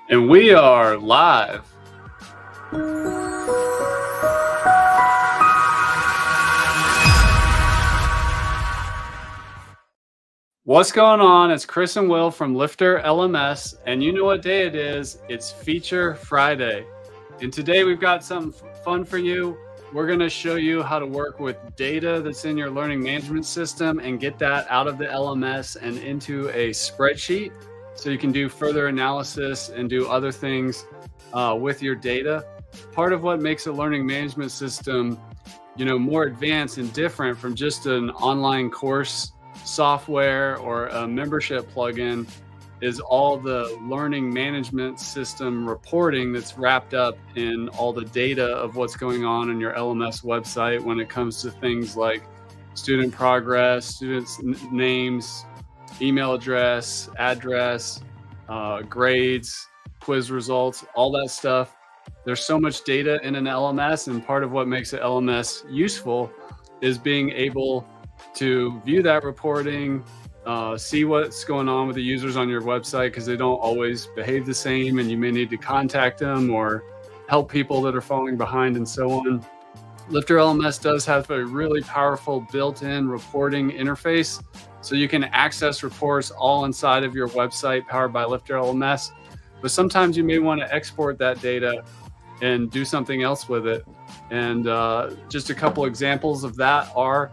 And we are live. What's going on? It's Chris and Will from LifterLMS, and you know what day it is. It's Feature Friday. And today we've got something fun for you. We're going to show you how to work with data that's in your learning management system and get that out of the LMS and into a spreadsheet so you can do further analysis and do other things with your data. Part of what makes a learning management system, more advanced and different from just an online course software or a membership plugin is all the learning management system reporting that's wrapped up in all the data of what's going on your LMS website when it comes to things like student progress, students' names, email address, grades, quiz results, all that stuff. There's so much data in an LMS, and part of what makes an LMS useful is being able to view that reporting, see what's going on with the users on your website, because they don't always behave the same and you may need to contact them or help people that are falling behind and so on. LifterLMS does have a really powerful built-in reporting interface, so you can access reports all inside of your website powered by LifterLMS. But sometimes you may want to export that data and do something else with it. And just a couple examples of that are,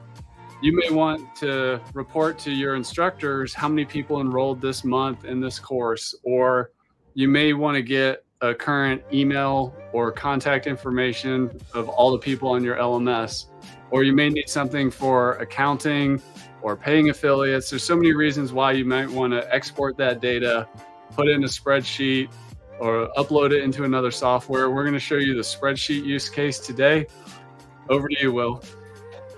you may want to report to your instructors how many people enrolled this month in this course, or you may want to get a current email or contact information of all the people on your LMS, or you may need something for accounting or paying affiliates. There's so many reasons why you might want to export that data, put it in a spreadsheet, or upload it into another software. We're going to show you the spreadsheet use case today. Over to you, Will.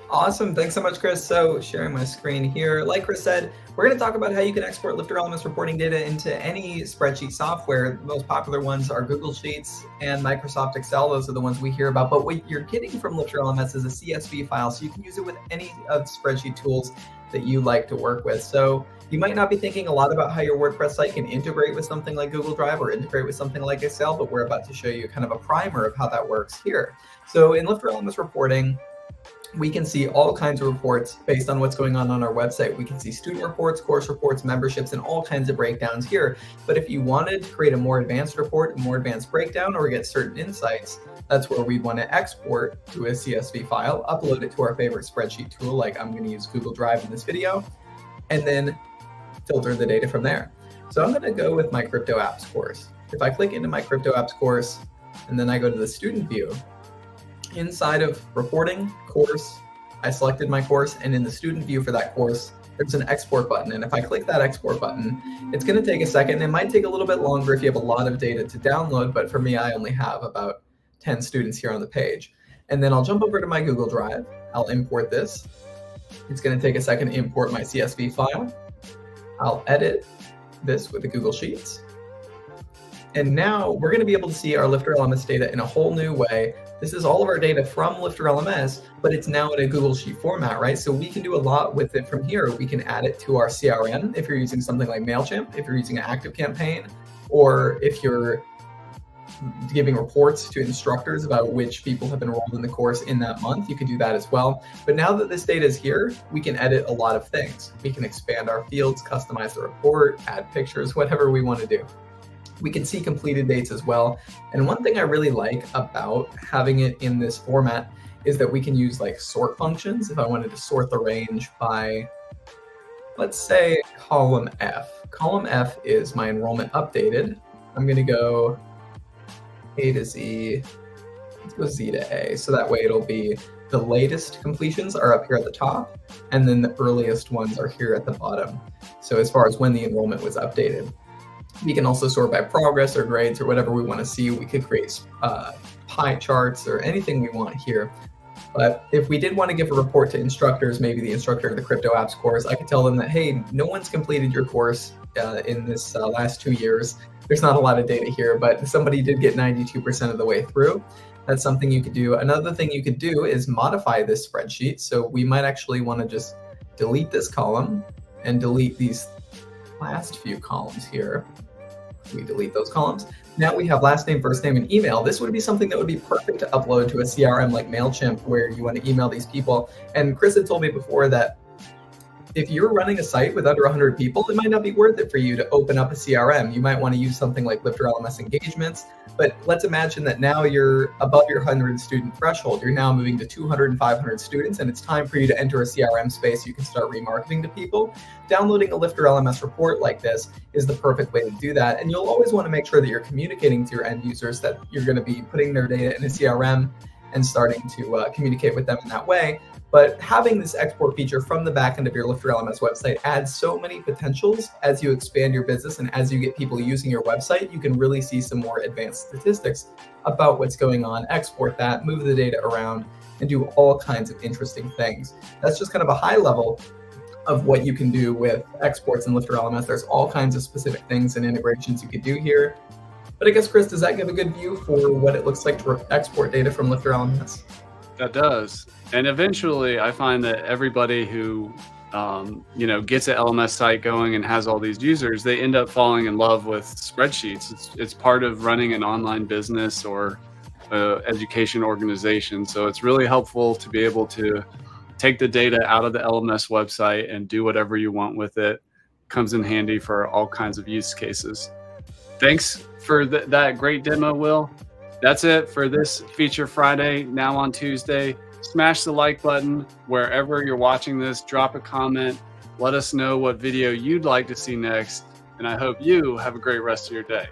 Awesome. Thanks so much, Chris. So sharing my screen here, like Chris said, we're going to talk about how you can export LifterLMS reporting data into any spreadsheet software. The most popular ones are Google Sheets and Microsoft Excel. Those are the ones we hear about. But what you're getting from LifterLMS is a CSV file, so you can use it with any of the spreadsheet tools that you like to work with. So you might not be thinking a lot about how your WordPress site can integrate with something like Google Drive or integrate with something like Excel, but we're about to show you kind of a primer of how that works here. So in LifterLMS reporting, we can see all kinds of reports based on what's going on our website. We can see student reports, course reports, memberships, and all kinds of breakdowns here. But if you wanted to create a more advanced report, a more advanced breakdown, or get certain insights, that's where we'd want to export to a CSV file, upload it to our favorite spreadsheet tool, like I'm going to use Google Drive in this video, and then filter the data from there. So I'm going to go with my crypto apps course. If I click into my crypto apps course, and then I go to the student view, inside of reporting, course, I selected my course, and in the student view for that course, there's an export button. And if I click that export button, it's going to take a second. It might take a little bit longer if you have a lot of data to download, but for me, I only have about 10 students here on the page. And then I'll jump over to my Google Drive. I'll import this. It's going to take a second to import my CSV file. I'll edit this with the Google Sheets. And now we're going to be able to see our LifterLMS data in a whole new way. This is all of our data from LifterLMS, but it's now in a Google Sheet format, right? So we can do a lot with it from here. We can add it to our CRM if you're using something like MailChimp, if you're using an ActiveCampaign, or if you're giving reports to instructors about which people have enrolled in the course in that month. You can do that as well. But now that this data is here, we can edit a lot of things. We can expand our fields, customize the report, add pictures, whatever we want to do. We can see completed dates as well. And one thing I really like about having it in this format is that we can use like sort functions. If I wanted to sort the range by, let's say, column F. Column F is my enrollment updated. I'm going to go A to Z. Let's go Z to A. So that way it'll be the latest completions are up here at the top, and then the earliest ones are here at the bottom. So as far as when the enrollment was updated. We can also sort by progress or grades or whatever we want to see. We could create pie charts or anything we want here. But if we did want to give a report to instructors, maybe the instructor of the crypto apps course, I could tell them that, hey, no one's completed your course in this last 2 years. There's not a lot of data here, but somebody did get 92% of the way through. That's something you could do. Another thing you could do is modify this spreadsheet. So we might actually want to just delete this column and delete these last few columns here. We delete those columns. Now we have last name, first name, and email. This would be something that would be perfect to upload to a CRM like MailChimp, where you want to email these people. And Chris had told me before that if you're running a site with under 100 people, it might not be worth it for you to open up a CRM. You might want to use something like LifterLMS engagements, but let's imagine that now you're above your 100 student threshold. You're now moving to 200 and 500 students, and it's time for you to enter a CRM space. You can start remarketing to people. Downloading a LifterLMS report like this is the perfect way to do that. And you'll always want to make sure that you're communicating to your end users that you're going to be putting their data in a CRM and starting to communicate with them in that way. But having this export feature from the backend of your LifterLMS website adds so many potentials as you expand your business, and as you get people using your website, you can really see some more advanced statistics about what's going on, export that, move the data around, and do all kinds of interesting things. That's just kind of a high level of what you can do with exports in LifterLMS. There's all kinds of specific things and integrations you could do here. But I guess, Chris, does that give a good view for what it looks like to export data from LifterLMS? That does. And eventually I find that everybody who, gets an LMS site going and has all these users, they end up falling in love with spreadsheets. It's part of running an online business or education organization. So it's really helpful to be able to take the data out of the LMS website and do whatever you want with it. Comes in handy for all kinds of use cases. Thanks for that great demo, Will. That's it for this Feature Friday. Now on Tuesday, smash the like button wherever you're watching this. Drop a comment. Let us know what video you'd like to see next. And I hope you have a great rest of your day.